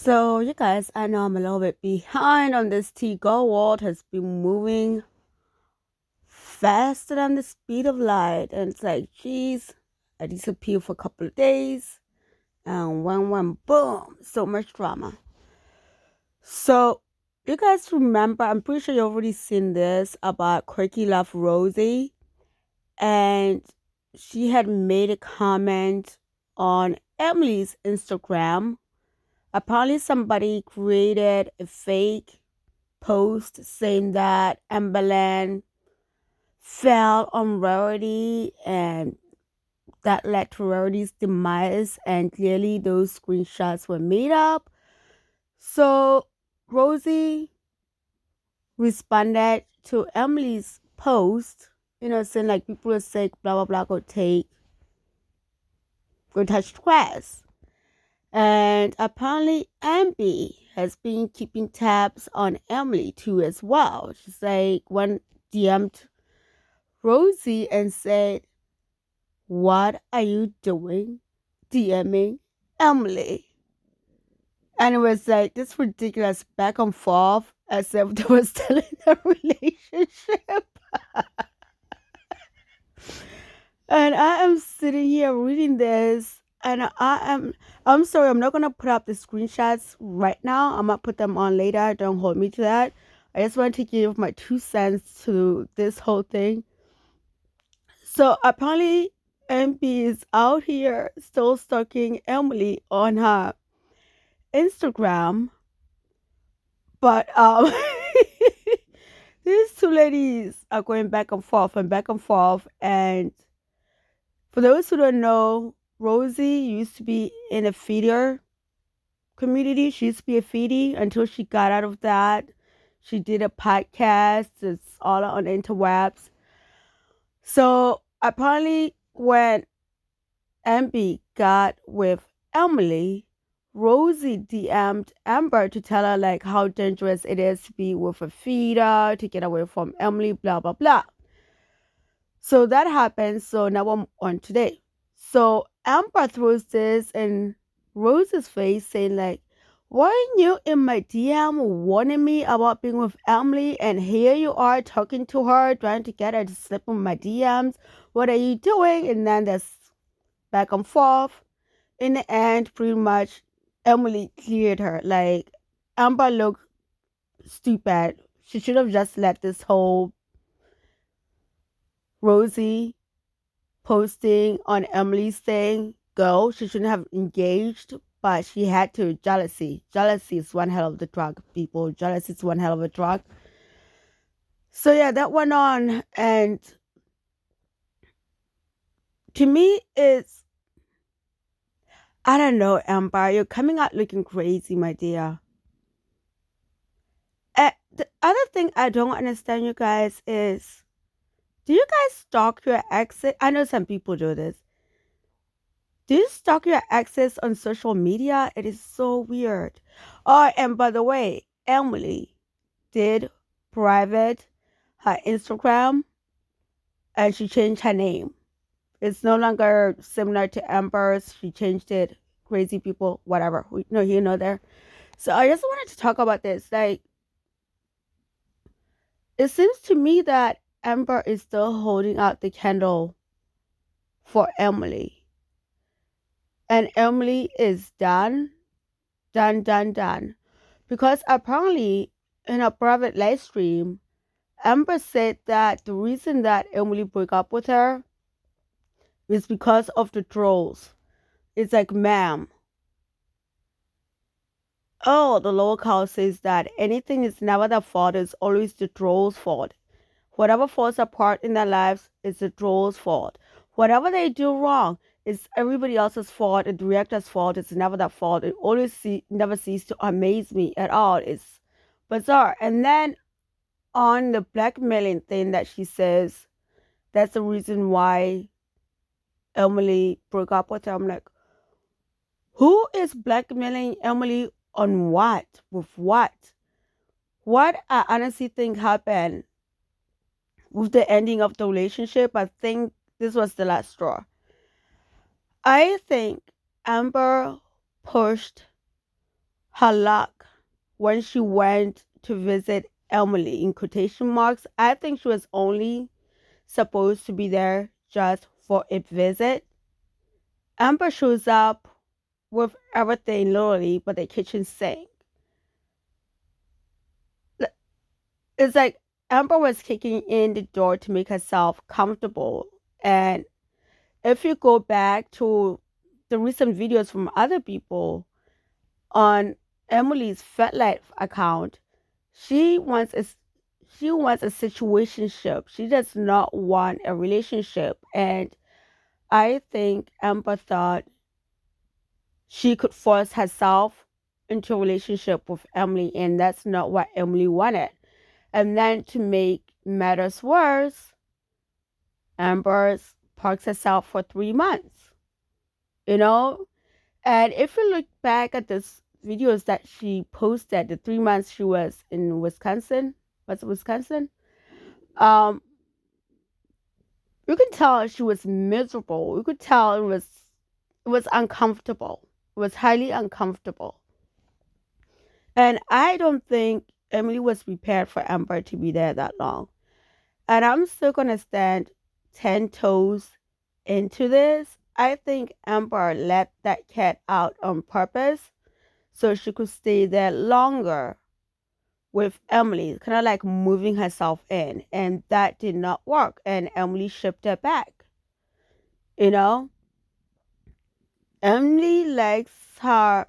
So, you guys, I know I'm a little bit behind on this tea. Go world has been moving faster than the speed of light. And it's like, geez, I disappeared for a couple of days. And when, boom, so much drama. So, you guys remember, I'm pretty sure you've already seen this about Quirky Love Rosie. And she had made a comment on Emily's Instagram. Apparently, somebody created a fake post saying that Amberland fell on Rarity and that led to Rarity's demise, and clearly those screenshots were made up. So Rosie responded to Emily's post, saying like people are sick, blah blah blah, go touch grass. And apparently Ambi has been keeping tabs on Emily too as well. She's like one DM'd Rosie and said, "What are you doing DMing Emily?" And it was like this ridiculous back and forth as if they were still in a relationship. And I am sitting here reading this, and I'm sorry, I'm not gonna put up the screenshots right now. I'm gonna put them on later. Don't hold me to that. I just want to give my 2 cents to this whole thing. So apparently MP is out here still stalking Emily on her Instagram. But these two ladies are going back and forth and back and forth. And for those who don't know, Rosie used to be in a feeder community. She used to be a feedie until she got out of that. She did a podcast. It's all on the interwebs. So apparently when Amber got with Emily, Rosie DM'd Amber to tell her like how dangerous it is to be with a feeder, to get away from Emily, blah blah blah. So that happened. So now I'm on today. So Amber throws this in Rose's face saying like, weren't you in my DM warning me about being with Emily, and here you are talking to her, trying to get her to slip in my DMs. What are you doing? And then there's back and forth. In the end, pretty much Emily cleared her. Like Amber looked stupid. She should have just let this whole Rosie posting on Emily's thing go. She shouldn't have engaged, but she had to. Jealousy. Jealousy is one hell of the drug, people. Jealousy is one hell of a drug. So yeah, that went on, and to me, it's, I don't know, Amber. You're coming out looking crazy, my dear. The other thing I don't understand, you guys, is, do you guys stalk your exes? I know some people do this. Do you stalk your exes on social media? It is so weird. Oh, and by the way, Emily did private her Instagram and she changed her name. It's no longer similar to Amber's. She changed it. Crazy people, whatever. No, here, no there. So I just wanted to talk about this. Like, it seems to me that Amber is still holding out the candle for Emily. And Emily is done, done, done, done. Because apparently in a private live stream, Amber said that the reason that Emily broke up with her is because of the trolls. It's like, ma'am, oh, the local says that anything is never their fault, it's always the trolls' fault. Whatever falls apart in their lives is the trolls' fault. Whatever they do wrong is everybody else's fault. It's the reactor's fault. It's never their fault. It always never ceases to amaze me at all. It's bizarre. And then on the blackmailing thing that she says, that's the reason why Emily broke up with her. I'm like, who is blackmailing Emily on what? With what? What I honestly think happened with the ending of the relationship, I think this was the last straw. I think Amber pushed her luck when she went to visit Emily in quotation marks. I think she was only supposed to be there just for a visit. Amber shows up with everything literally but the kitchen sink. It's like Amber was kicking in the door to make herself comfortable. And if you go back to the recent videos from other people on Emily's FetLife account, she wants a she wants a situationship. She does not want a relationship. And I think Amber thought she could force herself into a relationship with Emily, and that's not what Emily wanted. And then to make matters worse, Amber parks herself for 3 months, you know? And if you look back at this videos that she posted, the 3 months she was in Wisconsin, was it Wisconsin? Um, you can tell she was miserable. You could tell it was uncomfortable. It was highly uncomfortable. And I don't think Emily was prepared for Amber to be there that long. And I'm still gonna stand 10 toes into this. I think Amber let that cat out on purpose so she could stay there longer with Emily, kind of like moving herself in. And that did not work. And Emily shipped her back. You know, Emily likes her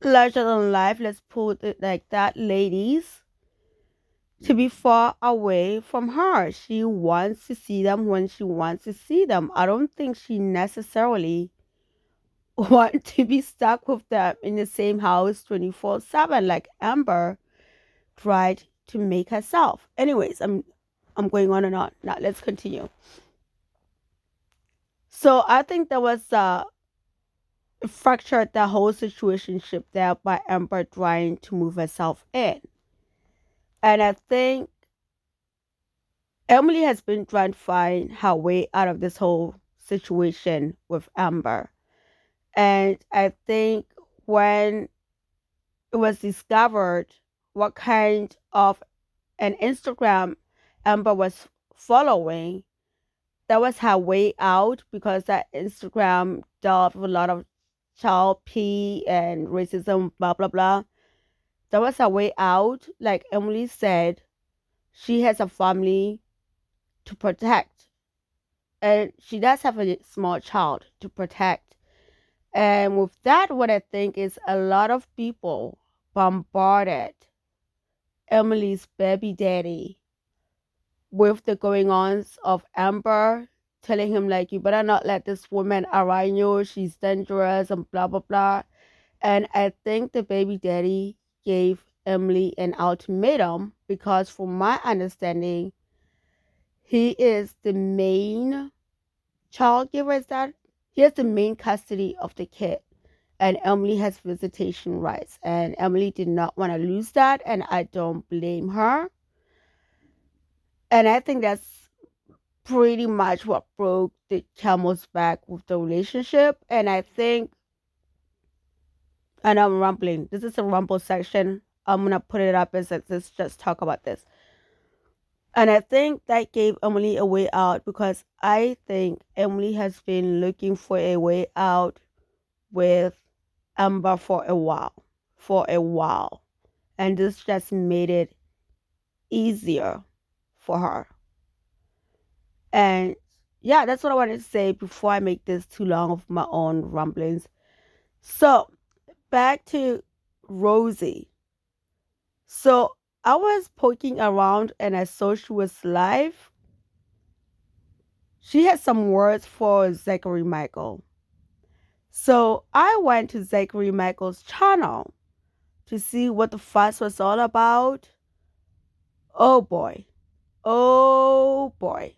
larger than life, let's put it like that, ladies, to be far away from her. She wants to see them when she wants to see them. I don't think she necessarily want to be stuck with them in the same house 24/7 like Amber tried to make herself. Anyways, I'm going on and on. Now let's continue. So I think there was fractured the whole situationship there by Amber trying to move herself in. And I think Emily has been trying to find her way out of this whole situation with Amber. And I think when it was discovered what kind of an Instagram Amber was following, that was her way out because that Instagram dealt with a lot of child pee and racism, blah, blah, blah. That was her way out. Like Emily said, she has a family to protect. And she does have a small child to protect. And with that, what I think is a lot of people bombarded Emily's baby daddy with the going ons of Amber, telling him like, you better not let this woman around you, she's dangerous and blah blah blah. And I think the baby daddy gave Emily an ultimatum because from my understanding, he is the main child giver. Is that he has the main custody of the kid, and Emily has visitation rights, and Emily did not want to lose that, and I don't blame her. And I think that's pretty much what broke the camel's back with the relationship. And I think, and I'm rambling, this is a rumble section, I'm gonna put it up as let's just talk about this. And I think that gave Emily a way out because I think Emily has been looking for a way out with Amber for a while. For a while. And this just made it easier for her. And yeah, that's what I wanted to say before I make this too long of my own rumblings. So back to Rosie. So I was poking around and I saw she was live. She had some words for Zachary Michael. So I went to Zachary Michael's channel to see what the fuss was all about. Oh boy. Oh boy.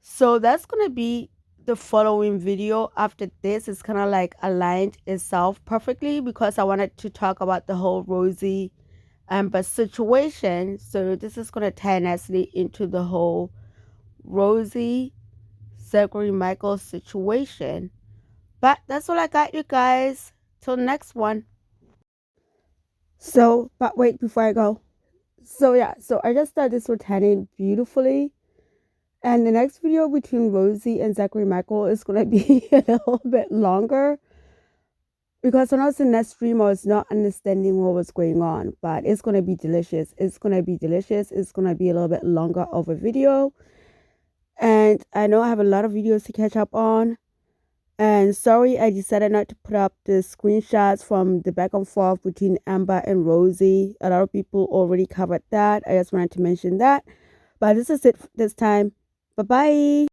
So that's going to be the following video after this. It's kind of like aligned itself perfectly because I wanted to talk about the whole Rosie Amber situation. So this is going to tie nicely into the whole Rosie Zachary Michael situation. But that's all I got, you guys. Till the next one. So, but wait, before I go. So yeah, so I just thought this was tanning beautifully. And the next video between Rosie and Zachary Michael is gonna be a little bit longer because when I was in that stream, I was not understanding what was going on. But it's gonna be delicious. It's gonna be delicious. It's gonna be a little bit longer of a video. And I know I have a lot of videos to catch up on. And sorry, I decided not to put up the screenshots from the back and forth between Amber and Rosie. A lot of people already covered that. I just wanted to mention that. But this is it this time. Bye bye.